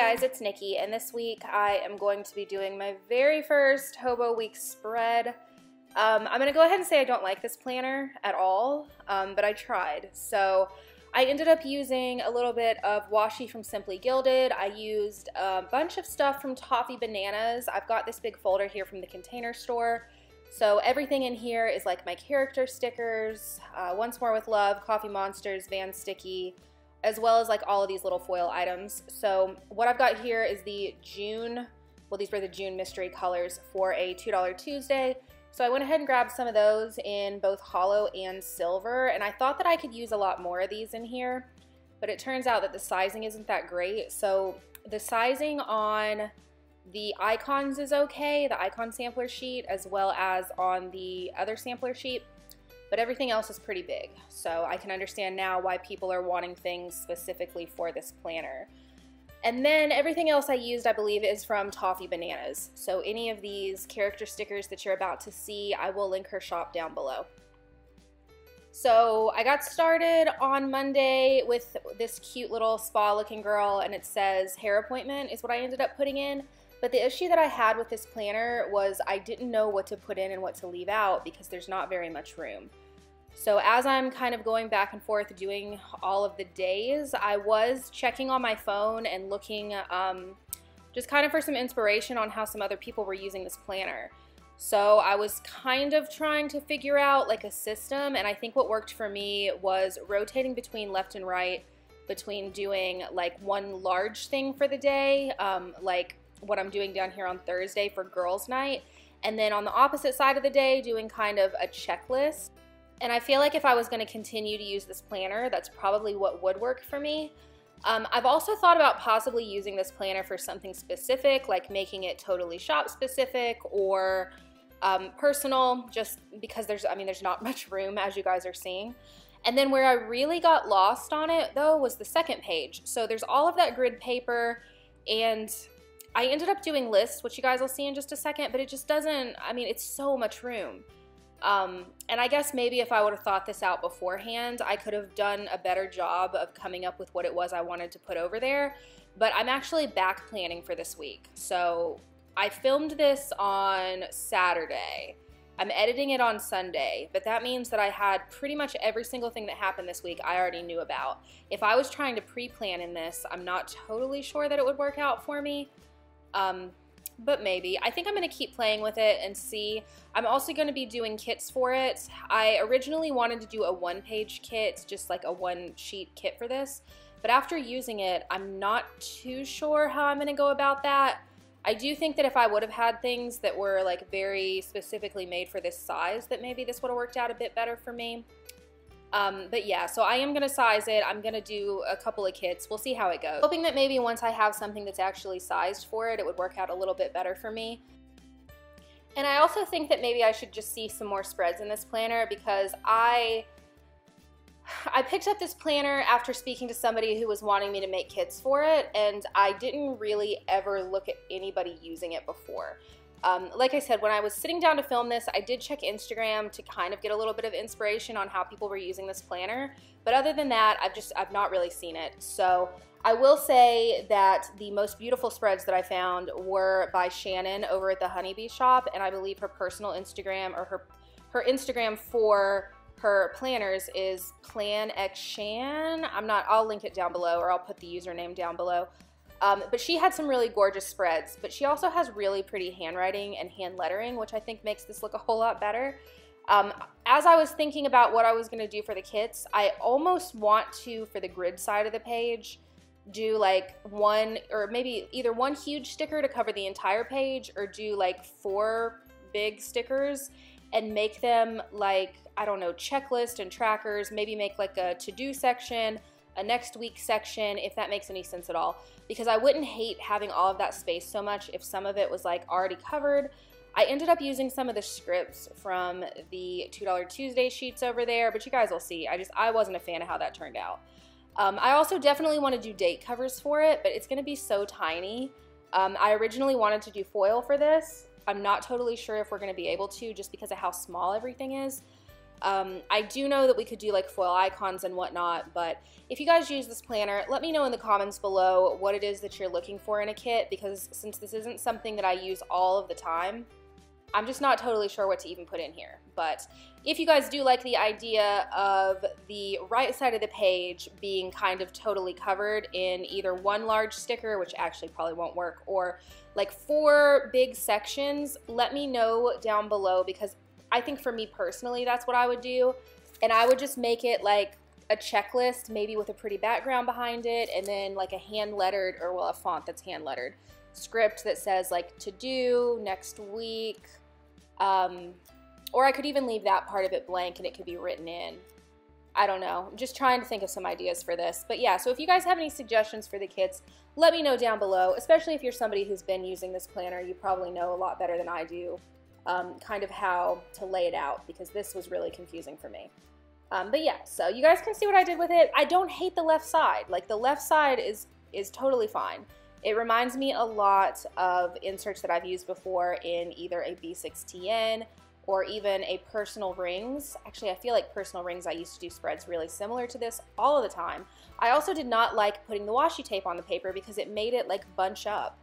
guys, it's Nikki, and this week I am going to be doing my very first Hobo Week spread. I'm going to go ahead and say I don't like this planner at all, but I tried. So I ended up using a little bit of washi from Simply Gilded. I used a bunch of stuff from ToffeeBananas. I've got this big folder here from the Container Store. So everything in here is like my character stickers, Once More with Love, Coffee Monsters, Van Sticky, as well as like all of these little foil items. So what I've got here is the June, well, these were the June mystery colors for a $2 Tuesday. So I went ahead and grabbed some of those in both hollow and silver, and I thought that I could use a lot more of these in here, but it turns out that the sizing isn't that great. So the sizing on the icons is okay, the icon sampler sheet, as well as on the other sampler sheet, but everything else is pretty big. So I can understand now why people are wanting things specifically for this planner. And then everything else I used, I believe, is from ToffeeBananas. So any of these character stickers that you're about to see, I will link her shop down below. So I got started on Monday with this cute little spa looking girl, and it says hair appointment is what I ended up putting in. But the issue that I had with this planner was I didn't know what to put in and what to leave out because there's not very much room. So as I'm kind of going back and forth doing all of the days, I was checking on my phone and looking just kind of for some inspiration on how some other people were using this planner. So I was kind of trying to figure out like a system, and I think what worked for me was rotating between left and right, between doing like one large thing for the day, like what I'm doing down here on Thursday for girls' night, and then on the opposite side of the day doing kind of a checklist. And I feel like if I was going to continue to use this planner, that's probably what would work for me. I've also thought about possibly using this planner for something specific, like making it totally shop specific or personal, just because there's not much room, as you guys are seeing. And then where I really got lost on it though was the second page. So there's all of that grid paper, and I ended up doing lists, which you guys will see in just a second, but it just doesn't, it's so much room. And I guess maybe if I would have thought this out beforehand, I could have done a better job of coming up with what it was I wanted to put over there. But I'm actually back planning for this week. So I filmed this on Saturday. I'm editing it on Sunday, but that means that I had pretty much every single thing that happened this week I already knew about. If I was trying to pre-plan in this, I'm not totally sure that it would work out for me. But maybe. I think I'm going to keep playing with it and see. I'm also going to be doing kits for it. I originally wanted to do a one-page kit, just like a one-sheet kit for this. But after using it, I'm not too sure how I'm going to go about that. I do think that if I would have had things that were like very specifically made for this size, that maybe this would have worked out a bit better for me. But yeah, so I am going to size it. I'm going to do a couple of kits. We'll see how it goes. Hoping that maybe once I have something that's actually sized for it, it would work out a little bit better for me. And I also think that maybe I should just see some more spreads in this planner, because I picked up this planner after speaking to somebody who was wanting me to make kits for it, and I didn't really ever look at anybody using it before. Like I said, when I was sitting down to film this, I did check Instagram to kind of get a little bit of inspiration on how people were using this planner. But other than that, I've not really seen it. So I will say that the most beautiful spreads that I found were by Shannon over at the Honeybee shop. And I believe her personal Instagram, or her Instagram for her planners is PlanWithShanX. I'll link it down below, or I'll put the username down below. But she had some really gorgeous spreads, but she also has really pretty handwriting and hand lettering, which I think makes this look a whole lot better. As I was thinking about what I was going to do for the kits, I almost want to, for the grid side of the page, do like one, or maybe either one huge sticker to cover the entire page, or do like 4 big stickers and make them like, I don't know, checklist and trackers, maybe make like a to-do section, a next week section, if that makes any sense at all, because I wouldn't hate having all of that space so much if some of it was like already covered. I ended up using some of the scripts from the $2 Tuesday sheets over there, but you guys will see. I wasn't a fan of how that turned out. I also definitely want to do date covers for it, but it's going to be so tiny. I originally wanted to do foil for this. I'm not totally sure if we're going to be able to, just because of how small everything is. I do know that we could do like foil icons and whatnot, but if you guys use this planner, let me know in the comments below what it is that you're looking for in a kit, because since this isn't something that I use all of the time, I'm just not totally sure what to even put in here. But if you guys do like the idea of the right side of the page being kind of totally covered in either one large sticker, which actually probably won't work, or like 4 big sections, let me know down below, because I think for me personally, that's what I would do. And I would just make it like a checklist, maybe with a pretty background behind it, and then like a hand-lettered, or well, a font that's hand-lettered script that says like to do next week. Or I could even leave that part of it blank and it could be written in. I don't know. I'm just trying to think of some ideas for this. But yeah, so if you guys have any suggestions for the kits, let me know down below, especially if you're somebody who's been using this planner. You probably know a lot better than I do kind of how to lay it out, because this was really confusing for me. But yeah, so you guys can see what I did with it. I don't hate the left side. Like, the left side is totally fine. It reminds me a lot of inserts that I've used before in either a B6TN or even a Personal Rings. Actually, I feel like Personal Rings, I used to do spreads really similar to this all of the time. I also did not like putting the washi tape on the paper because it made it like bunch up.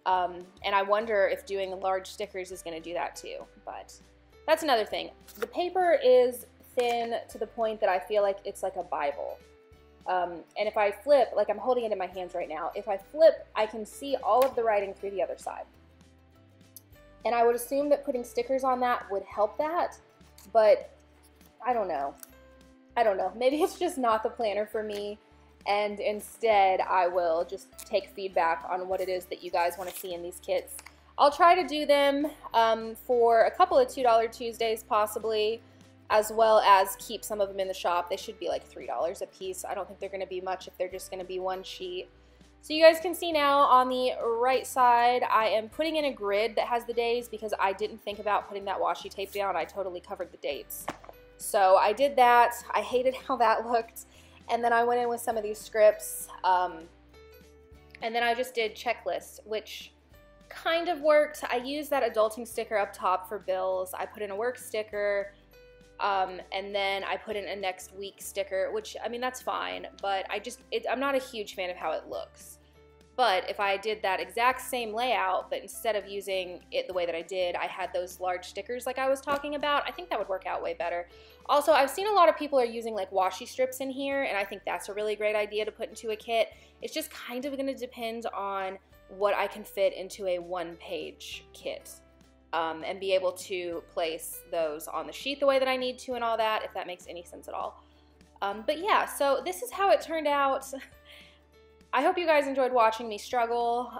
And I wonder if doing large stickers is going to do that too. But that's another thing. The paper is thin to the point that I feel like it's like a Bible. And if I flip, like I'm holding it in my hands right now, if I flip, I can see all of the writing through the other side. And I would assume that putting stickers on that would help that, but I don't know. I don't know. Maybe it's just not the planner for me, and instead I will just take feedback on what it is that you guys want to see in these kits. I'll try to do them for a couple of $2 Tuesdays possibly, as well as keep some of them in the shop. They should be like $3 a piece. I don't think they're going to be much if they're just going to be one sheet. So you guys can see now on the right side, I am putting in a grid that has the days because I didn't think about putting that washi tape down. I totally covered the dates. So I did that. I hated how that looked. And then I went in with some of these scripts. And then I just did checklists, which kind of worked. I used that adulting sticker up top for bills. I put in a work sticker. And then I put in a next week sticker, which, I mean, that's fine, but I'm not a huge fan of how it looks. But if I did that exact same layout, but instead of using it the way that I did, I had those large stickers like I was talking about, I think that would work out way better. Also, I've seen a lot of people are using like washi strips in here, and I think that's a really great idea to put into a kit. It's just kind of going to depend on what I can fit into a one-page kit. And be able to place those on the sheet the way that I need to and all that, if that makes any sense at all. But yeah, so this is how it turned out. I hope you guys enjoyed watching me struggle.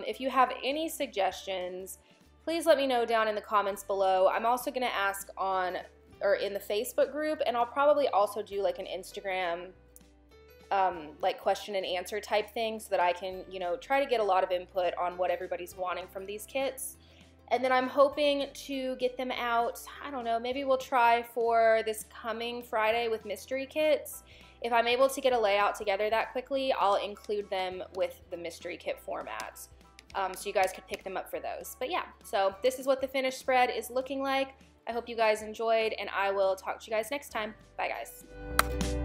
If you have any suggestions, please let me know down in the comments below. I'm also going to ask in the Facebook group, and I'll probably also do like an Instagram like question and answer type thing so that I can, you know, try to get a lot of input on what everybody's wanting from these kits. And then I'm hoping to get them out, I don't know, maybe we'll try for this coming Friday with mystery kits. If I'm able to get a layout together that quickly, I'll include them with the mystery kit formats. So you guys could pick them up for those. But yeah, so this is what the finished spread is looking like. I hope you guys enjoyed, and I will talk to you guys next time. Bye, guys.